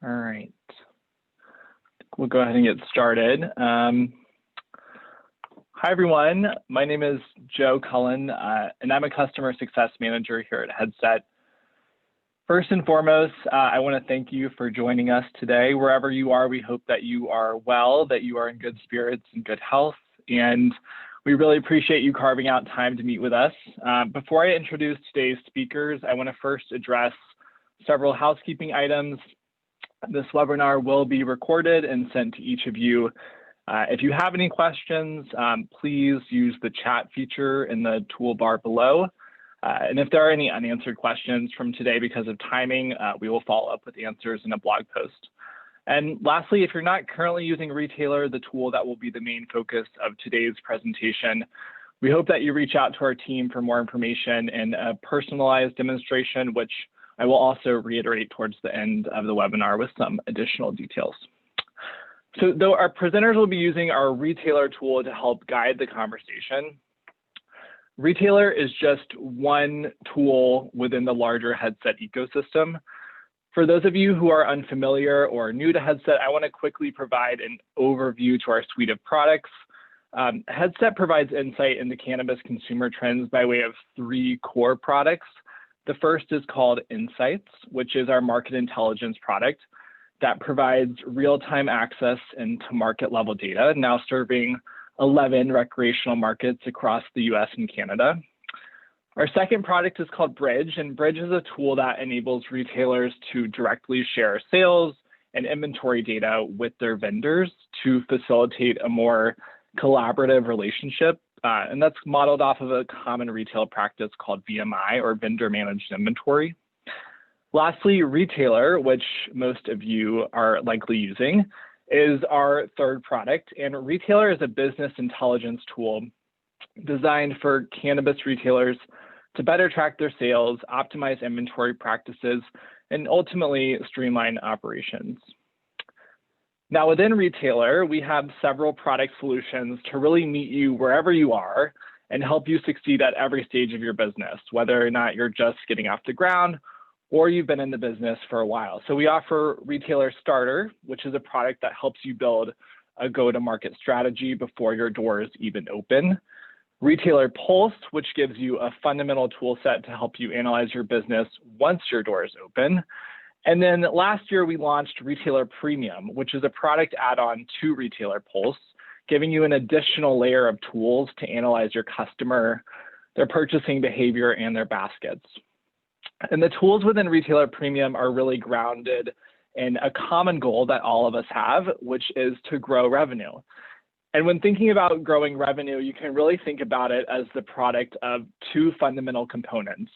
All right. We'll go ahead and get started. Hi, everyone. My name is Joe Cullen, and I'm a customer success manager here at Headset. First and foremost, I want to thank you for joining us today. Wherever you are, we hope that you are well, that you are in good spirits and good health, and we really appreciate you carving out time to meet with us. Before I introduce today's speakers, I want to first address several housekeeping items. This webinar will be recorded and sent to each of you. If you have any questions, please use the chat feature in the toolbar below. And if there are any unanswered questions from today because of timing, we will follow up with answers in a blog post. And lastly, if you're not currently using Retailer, the tool that will be the main focus of today's presentation, we hope that you reach out to our team for more information and a personalized demonstration, which I will also reiterate towards the end of the webinar with some additional details. So though our presenters will be using our Retailer tool to help guide the conversation, Retailer is just one tool within the larger Headset ecosystem. For those of you who are unfamiliar or new to Headset, I want to quickly provide an overview to our suite of products. Headset provides insight into cannabis consumer trends by way of 3 core products. The first is called Insights, which is our market intelligence product that provides real-time access into market level data, now serving 11 recreational markets across the US and Canada. Our second product is called Bridge, and Bridge is a tool that enables retailers to directly share sales and inventory data with their vendors to facilitate a more collaborative relationship. And that's modeled off of a common retail practice called VMI, or Vendor Managed Inventory. Lastly, Retailer, which most of you are likely using, is our third product. And Retailer is a business intelligence tool designed for cannabis retailers to better track their sales, optimize inventory practices, and ultimately streamline operations. Now, within Retailer, we have several product solutions to really meet you wherever you are and help you succeed at every stage of your business, whether or not you're just getting off the ground or you've been in the business for a while. So we offer Retailer Starter, which is a product that helps you build a go-to-market strategy before your doors even open. Retailer Pulse, which gives you a fundamental tool set to help you analyze your business once your doors open. And then last year, we launched Retailer Premium, which is a product add-on to Retailer Pulse, giving you an additional layer of tools to analyze your customer, their purchasing behavior, and their baskets. And the tools within Retailer Premium are really grounded in a common goal that all of us have, which is to grow revenue. And when thinking about growing revenue, you can really think about it as the product of 2 fundamental components: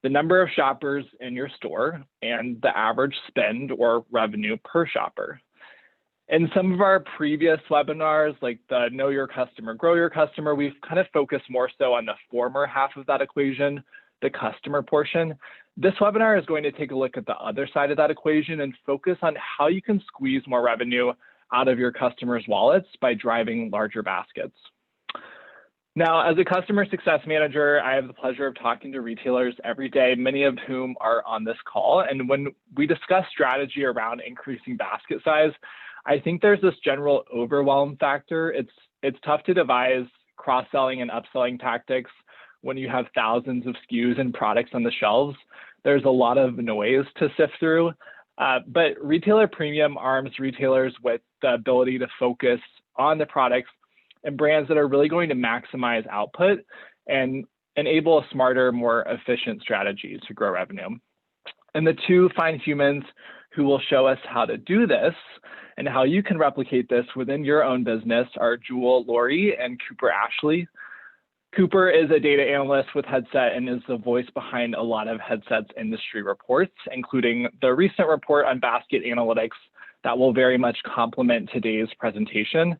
the number of shoppers in your store and the average spend or revenue per shopper. In some of our previous webinars, like the Know Your Customer, Grow Your Customer, we've kind of focused more so on the former half of that equation, the customer portion. This webinar is going to take a look at the other side of that equation and focus on how you can squeeze more revenue out of your customers' wallets by driving larger baskets. Now, as a customer success manager, I have the pleasure of talking to retailers every day, many of whom are on this call. And when we discuss strategy around increasing basket size, I think there's this general overwhelm factor. It's tough to devise cross-selling and upselling tactics when you have thousands of SKUs and products on the shelves. There's a lot of noise to sift through. But Retailer Premium arms retailers with the ability to focus on the products and brands that are really going to maximize output and enable a smarter, more efficient strategy to grow revenue. And the 2 fine humans who will show us how to do this and how you can replicate this within your own business are Jewel Laurie and Cooper Ashley. Cooper is a data analyst with Headset and is the voice behind a lot of Headset's industry reports, including the recent report on basket analytics that will very much complement today's presentation.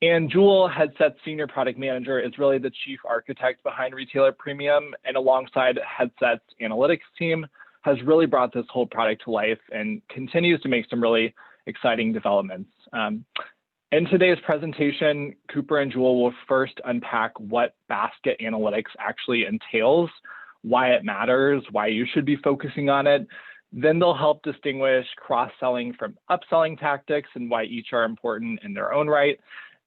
And Jewel, Headset's senior product manager, is really the chief architect behind Retailer Premium, and alongside Headset's analytics team, has really brought this whole product to life and continues to make some really exciting developments. In today's presentation, Cooper and Jewel will first unpack what basket analytics actually entails, why it matters, why you should be focusing on it. Then they'll help distinguish cross-selling from upselling tactics and why each are important in their own right.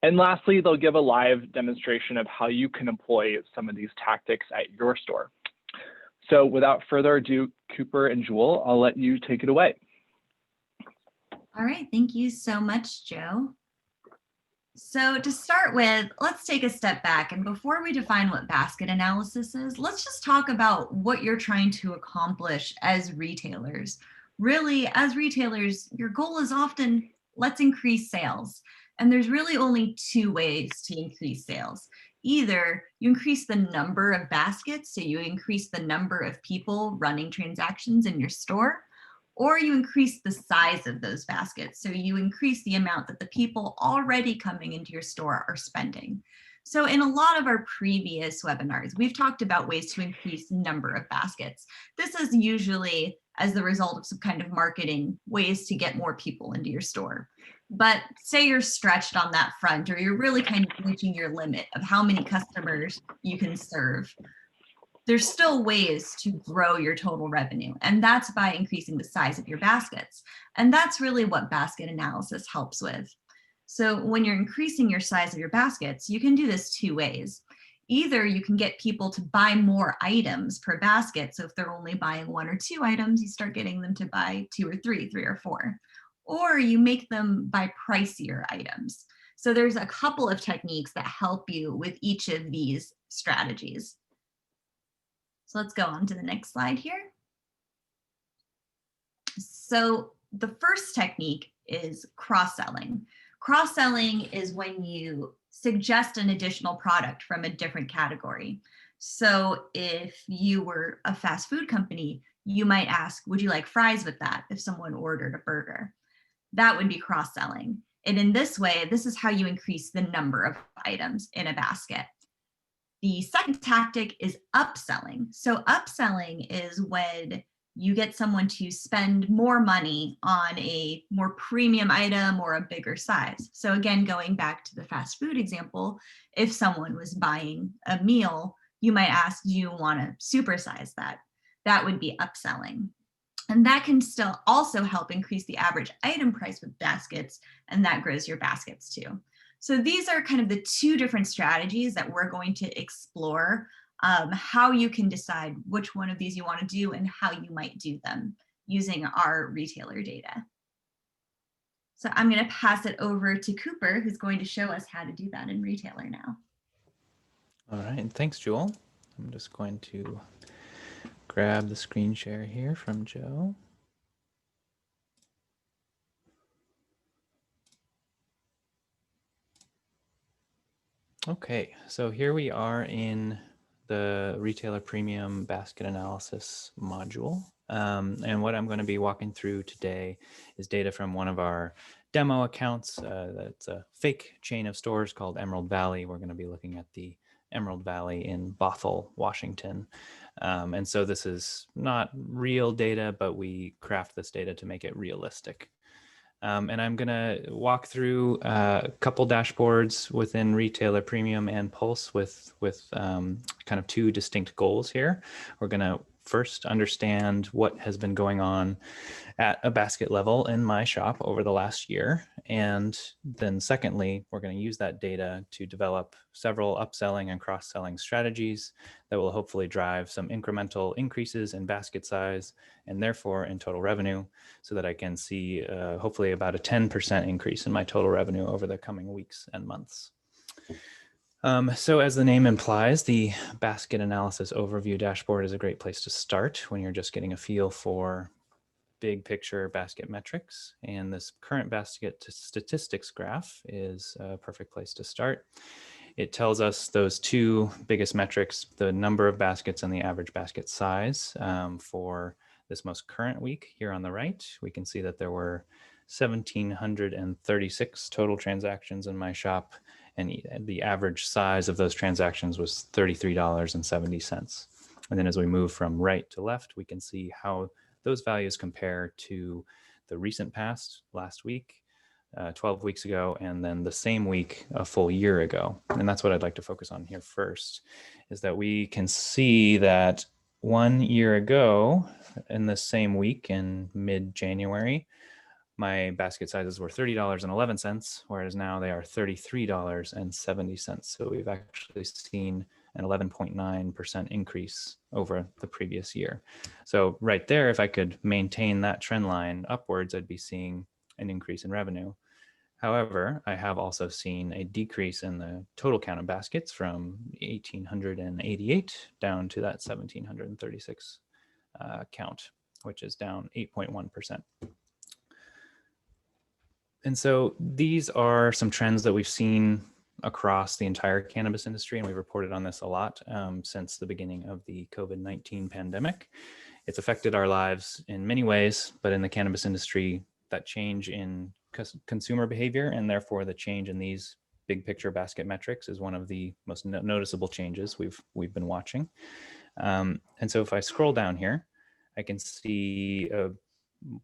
And lastly, they'll give a live demonstration of how you can employ some of these tactics at your store. So without further ado, Cooper and Jewel, I'll let you take it away. All right, thank you so much, Joe. So to start with, let's take a step back. And before we define what basket analysis is, let's just talk about what you're trying to accomplish as retailers. Really, as retailers, your goal is often, let's increase sales. And there's really only two ways to increase sales. Either you increase the number of baskets, so you increase the number of people running transactions in your store, or you increase the size of those baskets. So you increase the amount that the people already coming into your store are spending. So in a lot of our previous webinars, we've talked about ways to increase number of baskets. This is usually as the result of some kind of marketing ways to get more people into your store. But say you're stretched on that front, or you're really kind of reaching your limit of how many customers you can serve. There's still ways to grow your total revenue, and that's by increasing the size of your baskets. And that's really what basket analysis helps with. So when you're increasing your size of your baskets, you can do this two ways. Either you can get people to buy more items per basket. So if they're only buying one or two items, you start getting them to buy two or three or four. Or you make them buy pricier items. So there's a couple of techniques that help you with each of these strategies. So let's go on to the next slide here. So the first technique is cross-selling. Cross-selling is when you suggest an additional product from a different category. So if you were a fast food company, you might ask, would you like fries with that if someone ordered a burger? That would be cross-selling. And in this way, this is how you increase the number of items in a basket. The second tactic is upselling. So upselling is when you get someone to spend more money on a more premium item or a bigger size. So again, going back to the fast food example, if someone was buying a meal, you might ask, do you want to supersize that? That would be upselling. And that can still also help increase the average item price with baskets, and that grows your baskets too. So these are kind of the two different strategies that we're going to explore, how you can decide which one of these you want to do and how you might do them using our retailer data. So I'm going to pass it over to Cooper, who's going to show us how to do that in retailer now. All right, thanks, Jewel. I'm just going to grab the screen share here from Joe. Okay, so here we are in the Retailer Premium Basket Analysis module. And what I'm going to be walking through today is data from one of our demo accounts. That's a fake chain of stores called Emerald Valley. We're going to be looking at the Emerald Valley in Bothell, Washington. And so this is not real data, but we craft this data to make it realistic. And I'm going to walk through a couple dashboards within Retailer Premium and Pulse with kind of two distinct goals here. We're going to first understand what has been going on at a basket level in my shop over the last year. And then secondly, we're going to use that data to develop several upselling and cross-selling strategies that will hopefully drive some incremental increases in basket size and therefore in total revenue, so that I can see hopefully about a 10% increase in my total revenue over the coming weeks and months. So as the name implies, the basket analysis overview dashboard is a great place to start when you're just getting a feel for big picture basket metrics. And this current basket statistics graph is a perfect place to start. It tells us those two biggest metrics, the number of baskets and the average basket size for this most current week. Here on the right, we can see that there were 1,736 total transactions in my shop, and the average size of those transactions was $33.70. And then as we move from right to left, we can see how those values compare to the recent past, last week, 12 weeks ago, and then the same week a full year ago. And that's what I'd like to focus on here first, is that we can see that 1 year ago, in the same week in mid-January, my basket sizes were $30.11, whereas now they are $33.70. So we've actually seen an 11.9% increase over the previous year. So right there, if I could maintain that trend line upwards, I'd be seeing an increase in revenue. However, I have also seen a decrease in the total count of baskets from 1,888 down to that 1,736 count, which is down 8.1%. And so these are some trends that we've seen across the entire cannabis industry, and we've reported on this a lot since the beginning of the COVID-19 pandemic. It's affected our lives in many ways, but in the cannabis industry, that change in consumer behavior and therefore the change in these big picture basket metrics is one of the most noticeable changes we've been watching. And so if I scroll down here, I can see a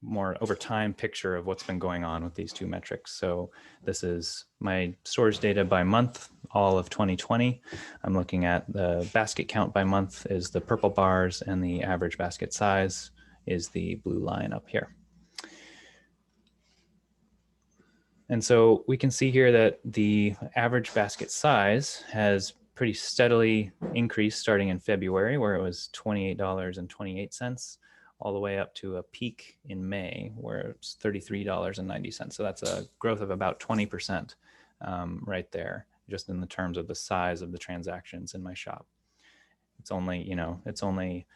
more over time picture of what's been going on with these two metrics. So this is my stores data by month, all of 2020. I'm looking at the basket count by month is the purple bars, and the average basket size is the blue line up here. And so we can see here that the average basket size has pretty steadily increased starting in February, where it was $28.28, all the way up to a peak in May, where it's $33.90. So that's a growth of about 20% right there, just in the terms of the size of the transactions in my shop. It's only, it's only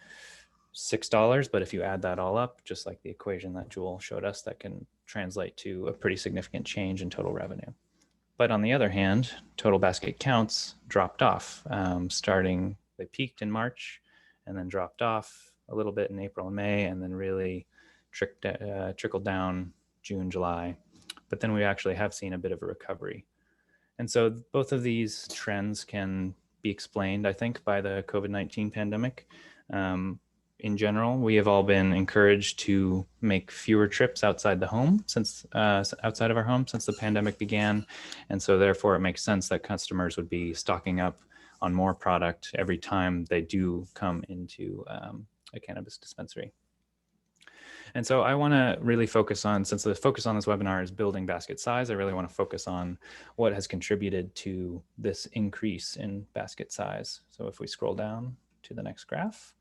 $6, but if you add that all up, just like the equation that Jewel showed us, that can translate to a pretty significant change in total revenue. But on the other hand, total basket counts dropped off, they peaked in March and then dropped off a little bit in April and May, and then really trickled down June, July. But then we actually have seen a bit of a recovery. And so both of these trends can be explained, I think, by the COVID-19 pandemic. In general, we have all been encouraged to make fewer trips outside the home outside of our home since the pandemic began. And so therefore it makes sense that customers would be stocking up on more product every time they do come into a cannabis dispensary. And so I want to really focus on, since the focus on this webinar is building basket size, I really want to focus on what has contributed to this increase in basket size. So if we scroll down to the next graph,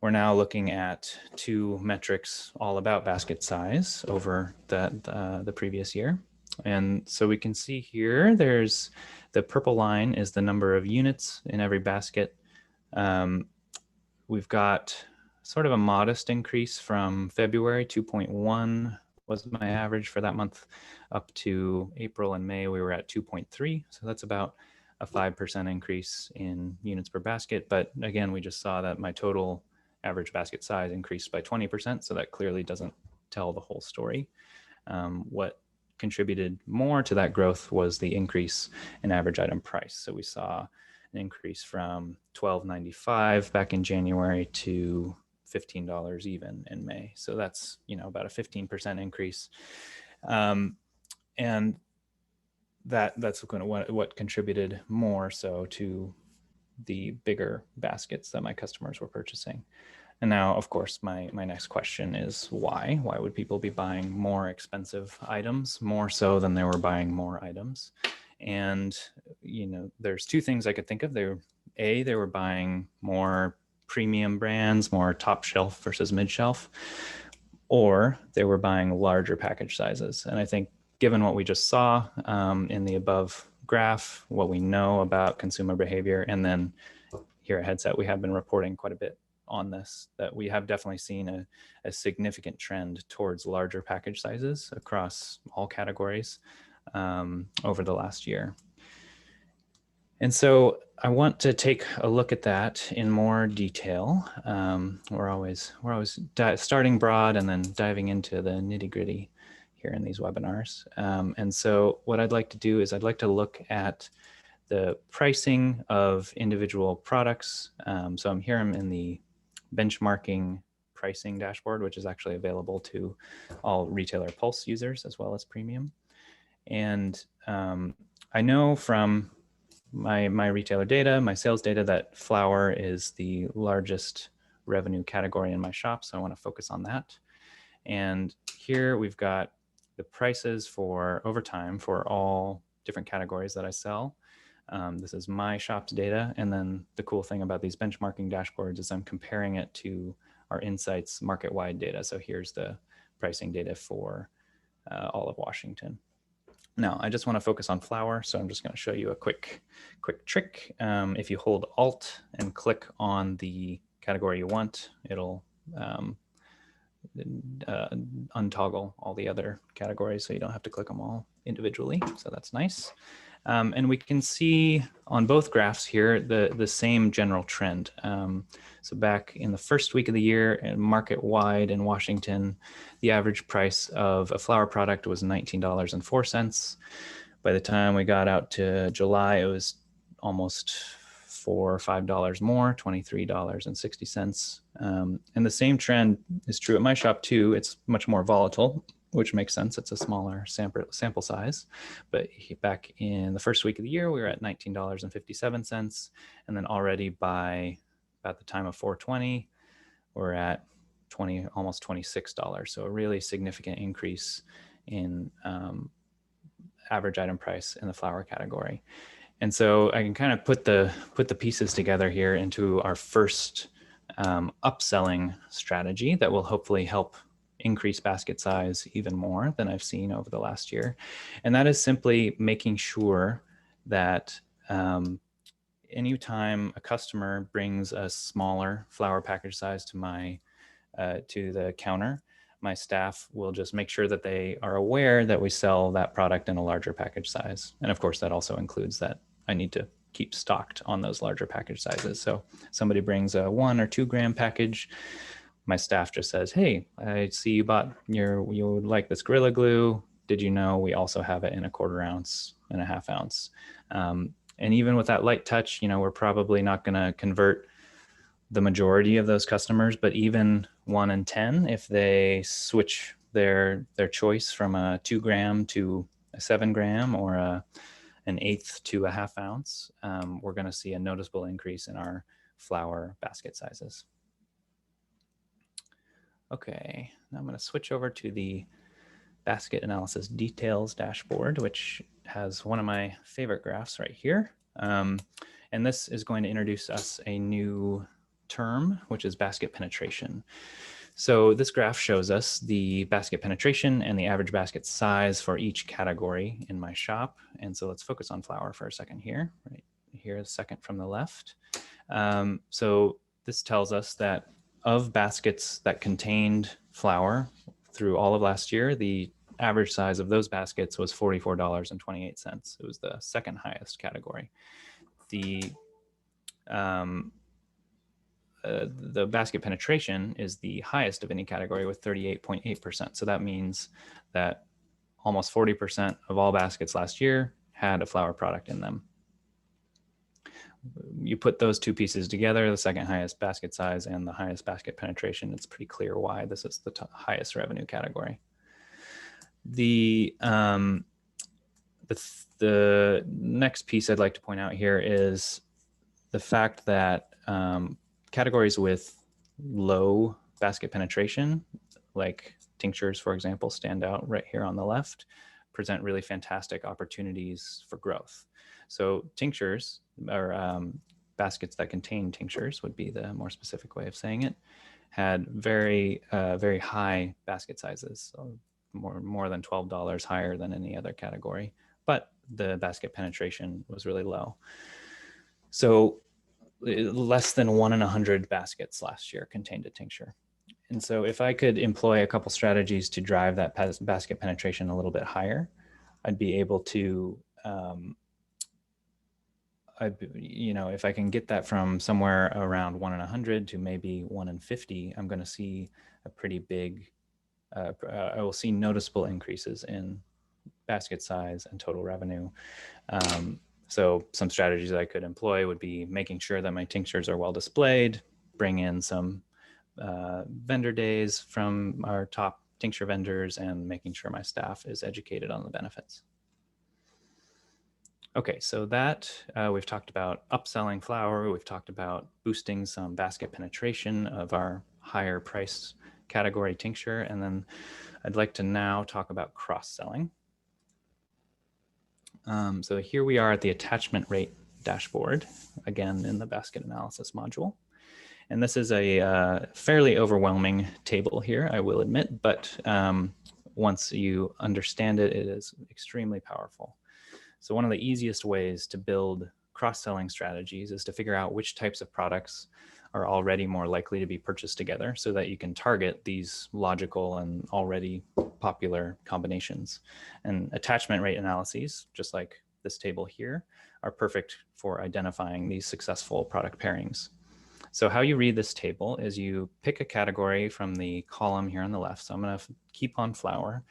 we're now looking at two metrics all about basket size over the previous year. And so we can see here, there's the purple line is the number of units in every basket. We've got sort of a modest increase from February, 2.1 was my average for that month, up to April and May, we were at 2.3. So that's about a 5% increase in units per basket. But again, we just saw that my total average basket size increased by 20%. So that clearly doesn't tell the whole story. What contributed more to that growth was the increase in average item price. So we saw an increase from $12.95 back in January to $15 even in May. So that's, about a 15% increase. And that's kind of what contributed more so to the bigger baskets that my customers were purchasing. And now, of course, my next question is why? Why would people be buying more expensive items more so than they were buying more items? And, there's two things I could think of. They were buying more premium brands, more top shelf versus mid shelf, or they were buying larger package sizes. And I think given what we just saw in the above graph, what we know about consumer behavior, and then here at Headset, we have been reporting quite a bit on this, that we have definitely seen a significant trend towards larger package sizes across all categories over the last year. And so I want to take a look at that in more detail. We're always starting broad and then diving into the nitty gritty here in these webinars. And so what I'd like to do is I'd like to look at the pricing of individual products. So I'm in the benchmarking pricing dashboard, which is actually available to all retailer Pulse users as well as premium. And I know from my retailer data, my sales data, that flower is the largest revenue category in my shop. So I want to focus on that. And here we've got the prices for over time for all different categories that I sell. This is my shop's data. And then the cool thing about these benchmarking dashboards is I'm comparing it to our Insights market-wide data. So here's the pricing data for all of Washington. Now, I just want to focus on flour, so I'm just going to show you a quick trick. If you hold Alt and click on the category you want, it'll untoggle all the other categories, so you don't have to click them all individually. So that's nice. And we can see on both graphs here the same general trend. So back in the first week of the year, market-wide in Washington, the average price of a flour product was $19.04. By the time we got out to July, it was almost $4 or $5 more, $23.60. And the same trend is true at my shop too. It's much more volatile, which makes sense. It's a smaller sample size. But back in the first week of the year, we were at $19.57. And then already by about the time of 420, we're at almost $26. So a really significant increase in average item price in the flour category. And so I can kind of put the pieces together here into our first upselling strategy that will hopefully help increase basket size even more than I've seen over the last year. And that is simply making sure that anytime a customer brings a smaller flour package size to the counter, my staff will just make sure that they are aware that we sell that product in a larger package size. And of course, that also includes that I need to keep stocked on those larger package sizes. So somebody brings a 1 or 2 gram package, my staff just says, hey, I see you would like this Gorilla Glue. Did you know we also have it in a 1/4 ounce and a 1/2 ounce? And even with that light touch, we're probably not going to convert the majority of those customers, but even 1 in 10, if they switch their choice from a 2 gram to a 7 gram or an 1/8 to a 1/2 ounce, we're going to see a noticeable increase in our flour basket sizes. Okay, now I'm going to switch over to the basket analysis details dashboard, which has one of my favorite graphs right here. And this is going to introduce us a new term, which is basket penetration. So this graph shows us the basket penetration and the average basket size for each category in my shop. And so let's focus on flour for a second here. Right here, the second from the left. So this tells us that of baskets that contained flour through all of last year, the average size of those baskets was $44.28. It was the second highest category. The basket penetration is the highest of any category with 38.8%. So that means that almost 40% of all baskets last year had a flour product in them. You put those two pieces together, the second highest basket size and the highest basket penetration, it's pretty clear why this is the highest revenue category. The next piece I'd like to point out here is the fact that categories with low basket penetration, like tinctures, for example, stand out right here on the left, present really fantastic opportunities for growth. So tinctures, or baskets that contain tinctures would be the more specific way of saying it, had very high basket sizes, so more than $12 higher than any other category, but the basket penetration was really low. So less than 1 in 100 baskets last year contained a tincture. And so if I could employ a couple strategies to drive that basket penetration a little bit higher, I'd be able to, if I can get that from somewhere around 1 in 100 to maybe 1 in 50, I'm going to see a pretty big, I will see noticeable increases in basket size and total revenue. So some strategies I could employ would be making sure that my tinctures are well displayed, bring in some vendor days from our top tincture vendors, and making sure my staff is educated on the benefits. Okay, so that we've talked about upselling flour. We've talked about boosting some basket penetration of our higher price category tincture. And then I'd like to now talk about cross-selling. So here we are at the attachment rate dashboard, again in the basket analysis module. And this is a fairly overwhelming table here, I will admit, but once you understand it, it is extremely powerful. So one of the easiest ways to build cross-selling strategies is to figure out which types of products are already more likely to be purchased together so that you can target these logical and already popular combinations. And attachment rate analyses, just like this table here, are perfect for identifying these successful product pairings. So how you read this table is you pick a category from the column here on the left. So I'm going to keep on flour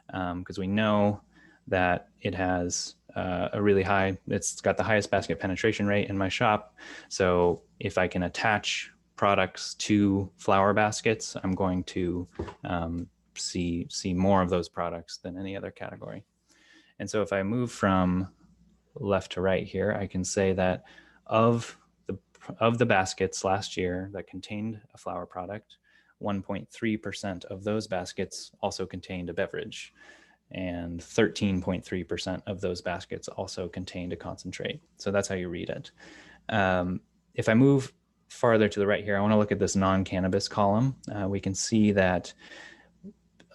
because we know that it has a really high, it's got the highest basket penetration rate in my shop. So if I can attach products to flour baskets, I'm going to see more of those products than any other category. And so if I move from left to right here, I can say that of the baskets last year that contained a flour product, 1.3% of those baskets also contained a beverage, and 13.3% of those baskets also contained a concentrate. So that's how you read it. If I move farther to the right here, I want to look at this non-cannabis column. We can see that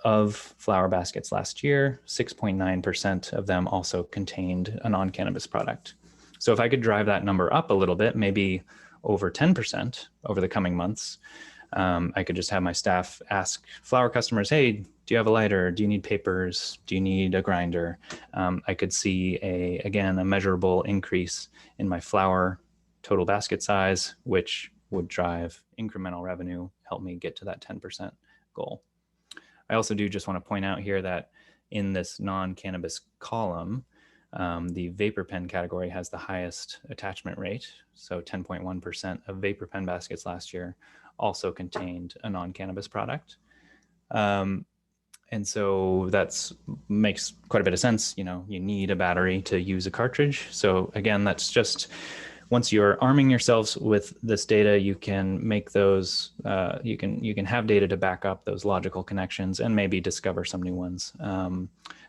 of flour baskets last year, 6.9% of them also contained a non-cannabis product. So if I could drive that number up a little bit, maybe over 10% over the coming months, I could just have my staff ask flour customers, hey, do you have a lighter? Do you need papers? Do you need a grinder? I could see, again, a measurable increase in my flour total basket size, which would drive incremental revenue, help me get to that 10% goal. I also do just want to point out here that in this non-cannabis column, the vapor pen category has the highest attachment rate. So 10.1% of vapor pen baskets last year also contained a non-cannabis product. And so that makes quite a bit of sense. You know, you need a battery to use a cartridge. So again, that's just, once you're arming yourselves with this data, you can make those, you can have data to back up those logical connections and maybe discover some new ones.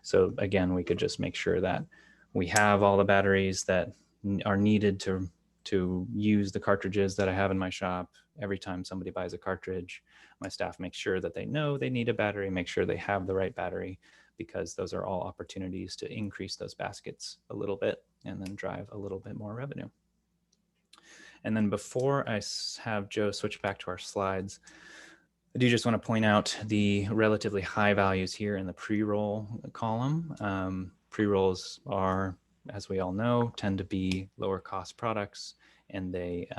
So again, we could just make sure that we have all the batteries that are needed to use the cartridges that I have in my shop. Every time somebody buys a cartridge, my staff makes sure that they know they need a battery, make sure they have the right battery, because those are all opportunities to increase those baskets a little bit and then drive a little bit more revenue. And then before I have Joe switch back to our slides, I do just want to point out the relatively high values here in the pre-roll column. Pre-rolls are, as we all know, tend to be lower cost products, and they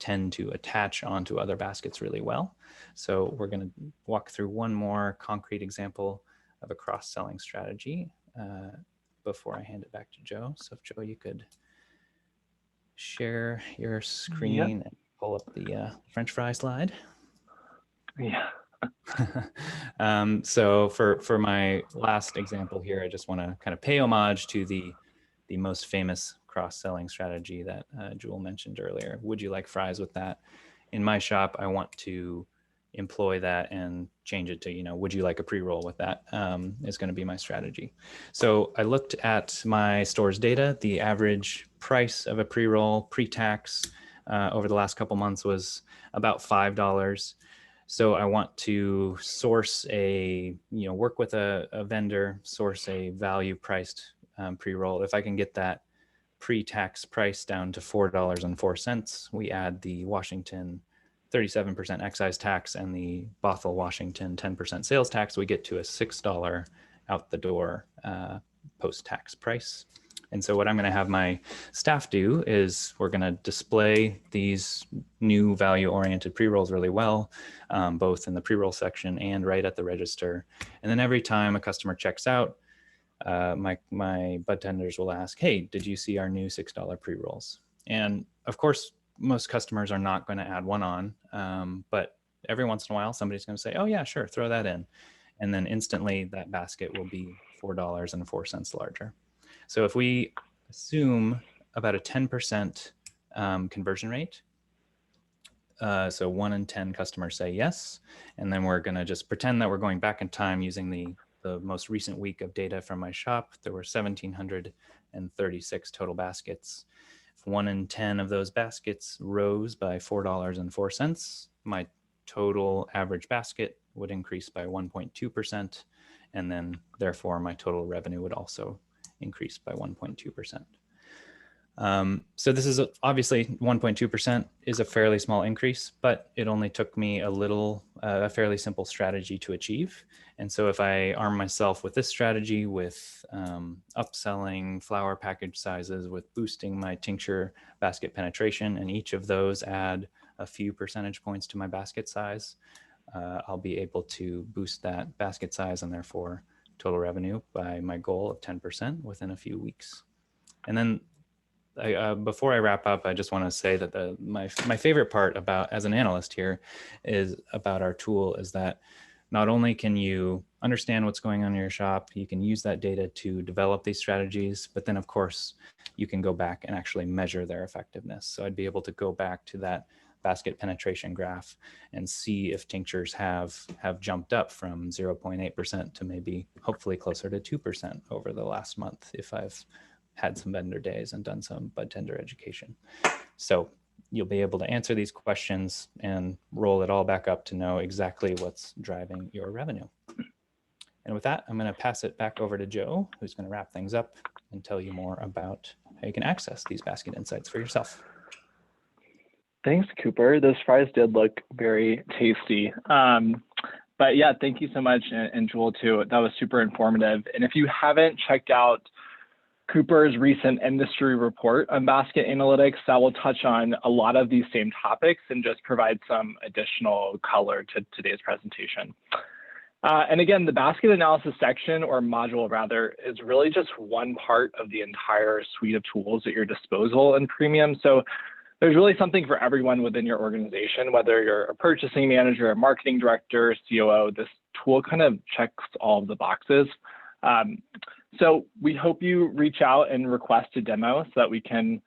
tend to attach onto other baskets really well. So we're going to walk through one more concrete example of a cross-selling strategy before I hand it back to Joe. So if Joe, you could share your screen and pull up the French fry slide. Yeah. So for my last example here, I just want to kind of pay homage to the most famous cross-selling strategy that Jewel mentioned earlier. Would you like fries with that? In my shop, I want to employ that and change it to, you know, would you like a pre-roll with that, is going to be my strategy. So I looked at my store's data. The average price of a pre-roll pre-tax over the last couple months was about $5. So I want to source work with a vendor, source a value priced pre-roll. If I can get that pre-tax price down to $4.04, we add the Washington 37% excise tax and the Bothell, Washington 10% sales tax, we get to a $6 out the door post-tax price. And so what I'm going to have my staff do is we're going to display these new value-oriented pre-rolls really well, both in the pre-roll section and right at the register. And then every time a customer checks out, my bud tenders will ask, hey, did you see our new $6 pre-rolls? And of course, most customers are not going to add one on, but every once in a while, somebody's going to say, oh yeah, sure, throw that in. And then instantly that basket will be $4.04 larger. So if we assume about a 10% conversion rate. So 1 in 10 customers say yes. And then we're going to just pretend that we're going back in time using the most recent week of data from my shop. There were 1,736 total baskets. If 1 in 10 of those baskets rose by $4.04, my total average basket would increase by 1.2%. And then therefore my total revenue would also increase by 1.2%. So this is obviously 1.2% is a fairly small increase, but it only took me a fairly simple strategy to achieve. And so if I arm myself with this strategy, with upselling flower package sizes, with boosting my tincture basket penetration, and each of those add a few percentage points to my basket size, I'll be able to boost that basket size and therefore total revenue by my goal of 10% within a few weeks. And then before I wrap up, I just want to say that my favorite part about as an analyst here is about our tool is that not only can you understand what's going on in your shop, you can use that data to develop these strategies, but then of course you can go back and actually measure their effectiveness. So I'd be able to go back to that basket penetration graph and see if tinctures have jumped up from 0.8% to maybe hopefully closer to 2% over the last month if I've had some vendor days and done some bud tender education. So you'll be able to answer these questions and roll it all back up to know exactly what's driving your revenue. And with that, I'm going to pass it back over to Joe, who's going to wrap things up and tell you more about how you can access these basket insights for yourself. Thanks, Cooper. Those fries did look very tasty. But yeah, thank you so much. And Joel too, that was super informative. And if you haven't checked out Cooper's recent industry report on basket analytics, that will touch on a lot of these same topics and just provide some additional color to today's presentation. And again, the basket analysis section, or module rather, is really just one part of the entire suite of tools at your disposal in Premium. So there's really something for everyone within your organization, whether you're a purchasing manager, a marketing director, COO. This tool kind of checks all of the boxes. So we hope you reach out and request a demo so that we can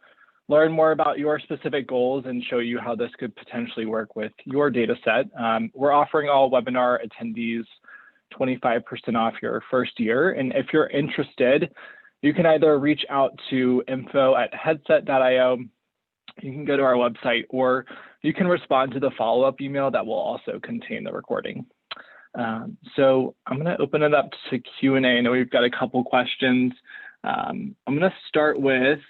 learn more about your specific goals and show you how this could potentially work with your data set. We're offering all webinar attendees 25% off your first year. And if you're interested, you can either reach out to info@headset.io, you can go to our website, or you can respond to the follow-up email that will also contain the recording. So I'm going to open it up to Q&A. I know we've got a couple questions. I'm going to start with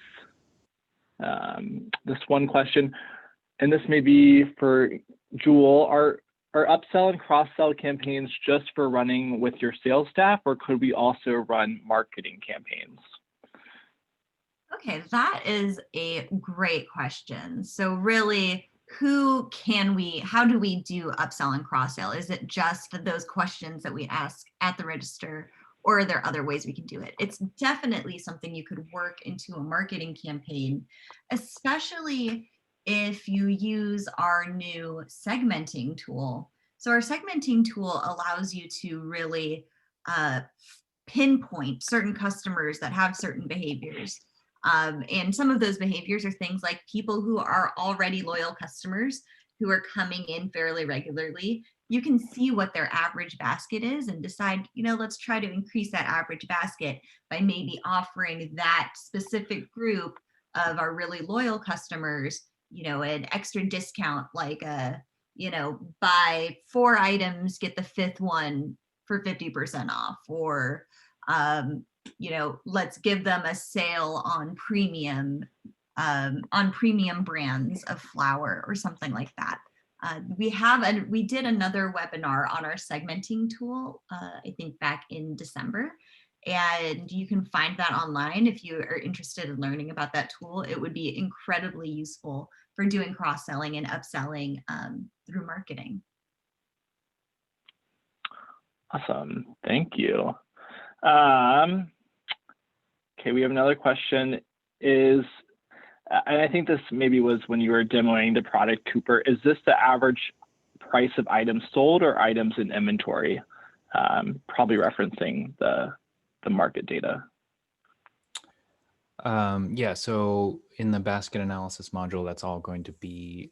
this one question, and this may be for Jewel. Are upsell and cross-sell campaigns just for running with your sales staff, or could we also run marketing campaigns? Okay, that is a great question. So really, how do we do upsell and cross-sell? Is it just those questions that we ask at the register, or are there other ways we can do it? It's definitely something you could work into a marketing campaign, especially if you use our new segmenting tool. So our segmenting tool allows you to really pinpoint certain customers that have certain behaviors. And some of those behaviors are things like people who are already loyal customers who are coming in fairly regularly. You can see what their average basket is and decide, let's try to increase that average basket by maybe offering that specific group of our really loyal customers, an extra discount, like buy 4 items, get the 5th one for 50% off, or let's give them a sale on premium brands of flour or something like that. We did another webinar on our segmenting tool, I think back in December, and you can find that online if you are interested in learning about that tool. It would be incredibly useful for doing cross-selling and upselling through marketing. Awesome, thank you. Okay, we have another question. And I think this maybe was when you were demoing the product, Cooper. Is this the average price of items sold or items in inventory? Probably referencing the market data. Yeah, so in the basket analysis module, that's all going to be,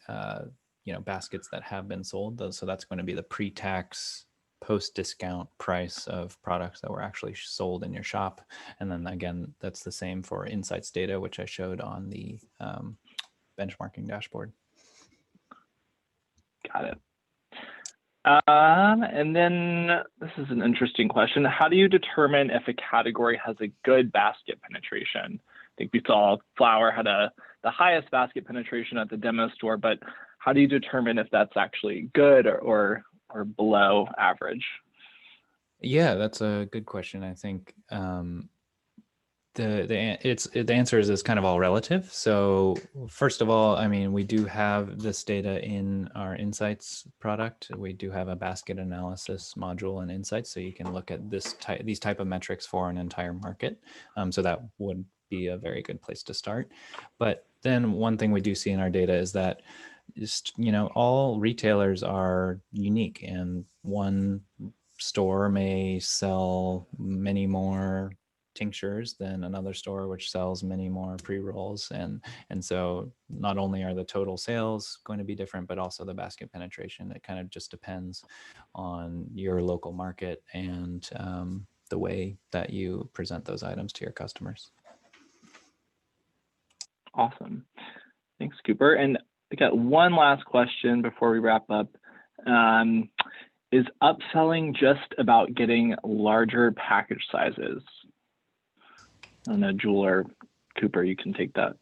baskets that have been sold. So that's going to be the pre-tax, post-discount price of products that were actually sold in your shop. And then again, that's the same for insights data, which I showed on the benchmarking dashboard. Got it. And then this is an interesting question. How do you determine if a category has a good basket penetration? I think we saw flour had the highest basket penetration at the demo store, but how do you determine if that's actually good or below average? Yeah, that's a good question. I think the answer is kind of all relative. So first of all, I mean, we do have this data in our insights product. We do have a basket analysis module in insights, so you can look at these type of metrics for an entire market. So that would be a very good place to start. But then one thing we do see in our data is that just, all retailers are unique, and one store may sell many more tinctures than another store which sells many more pre-rolls, and so not only are the total sales going to be different, but also the basket penetration. It kind of just depends on your local market and the way that you present those items to your customers. Awesome. Thanks, Cooper. And I got one last question before we wrap up. Is upselling just about getting larger package sizes? I don't know, Jewel or Cooper, you can take that.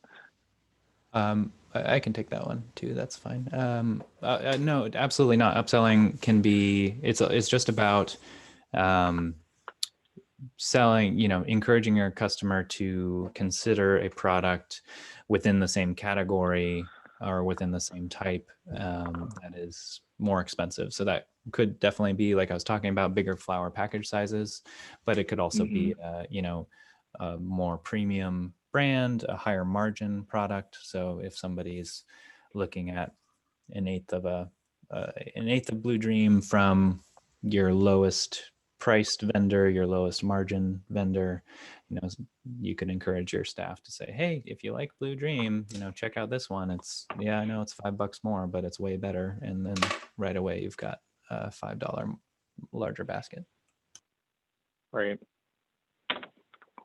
I can take that one too. That's fine. No, absolutely not. Upselling can be, it's just about selling, encouraging your customer to consider a product within the same category or within the same type that is more expensive. So that could definitely be, like I was talking about, bigger flour package sizes, but it could also be, a more premium brand, a higher margin product. So if somebody's looking at an eighth of Blue Dream from your lowest priced vendor, your lowest margin vendor, you could encourage your staff to say, hey, if you like Blue Dream, check out this one. I know it's $5 more, but it's way better. And then right away you've got a $5 larger basket. Right.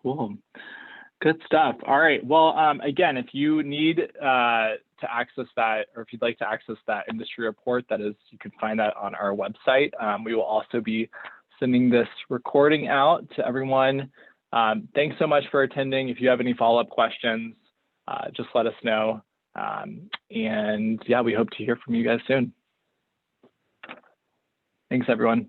Cool. Good stuff. All right. Well, again, if you need to access that, or if you'd like to access that industry report, you can find that on our website. We will also be sending this recording out to everyone. Thanks so much for attending. If you have any follow-up questions, just let us know. And yeah, we hope to hear from you guys soon. Thanks, everyone.